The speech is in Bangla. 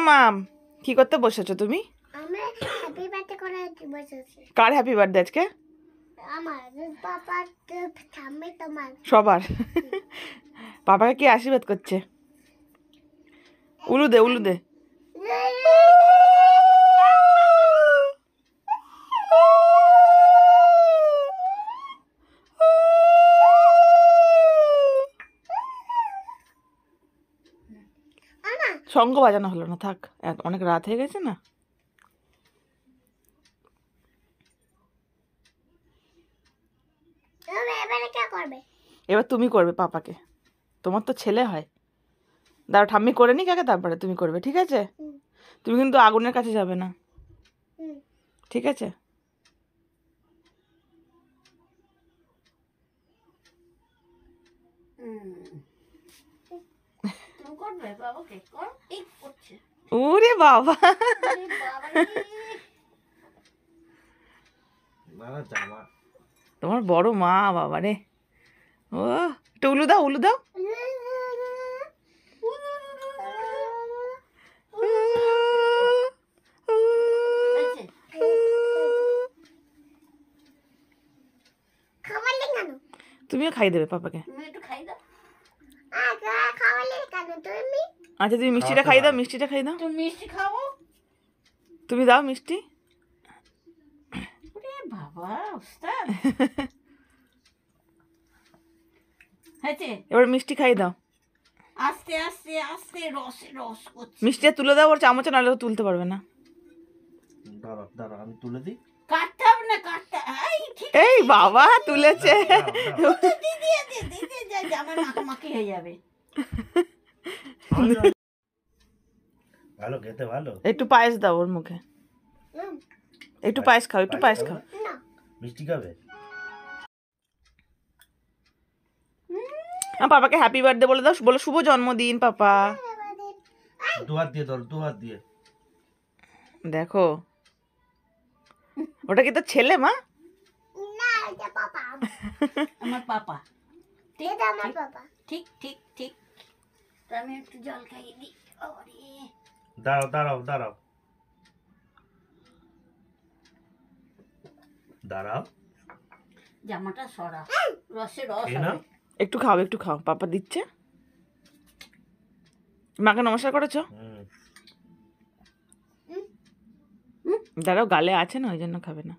মাম কি করতে বসেছো তুমি? আমি হ্যাপি বার্থডে করে বসেছি। কার হ্যাপি বার্থডে আজকে? আমার পাপার, ঠাম্মি, তোমার সবার। পাপাকে কি আশীর্বাদ করছে? উলু দে, উলু দে। শঙ্খ বাজানো হলো না, থাক, অনেক রাত হয়ে গেছে না। এবার তুমি করবে পাপাকে, তোমার তো ছেলে হয়। দাঁড়াও ঠাম্মি করে নি কাকে, তারপরে তুমি করবে, ঠিক আছে? তুমি কিন্তু আগুনের কাছে যাবে না, ঠিক আছে? ওরে বাবা, তোমার বড় মা বাবা রে। ও একটু উলু দাও, উলু দাও। তুমিও খাই দেবে পাপাকে। আচ্ছা তুমি মিষ্টিটা খাই দাও, মিষ্টিটা খাই দাও। তুমি মিষ্টি খাও, তুমি দাও মিষ্টি। বাবা ওস্তাদ। হয়েছে, এবার মিষ্টি খাই দাও। আস্তে আস্তে আস্তে রসে রস করছে। মিষ্টিটা তুলে দাও ওর চামচে, নাহলে ও তুলতে পারবে না। দাঁড়াও দাঁড়াও আমি তুলে দিই। কাটতে হবে না, কাটতে। এই বাবা তুলেছে। দিদি আমার মাখামাখি হয়ে যাবে। ভালো খেতে, ভালো। একটু পায়েস দাও ওর মুখে, একটু পায়েস খাও, একটু পায়েস খাও। মিষ্টি খাবে? পাপাকে হ্যাপি বার্থডে বলে দাও, বলো শুভ জন্মদিন পাপা। দু হাত দিয়ে ধরো, দু হাত দিয়ে। দেখো ওটা কি তোর ছেলে মা? আমার পাপা। আমার পাপা। ঠিক ঠিক ঠিক। আমি একটু জল খাইয়ে দিই। দাঁড়াও দাঁড়াও দাঁড়াও দাঁড়াও। জামাটা সরা, রসে রস এই না, হবে। একটু খাও, একটু খাও, পাপা দিচ্ছে। মাকে নমস্কার করেছো? দাঁড়াও গালে আছে না, ওই জন্য খাবে না।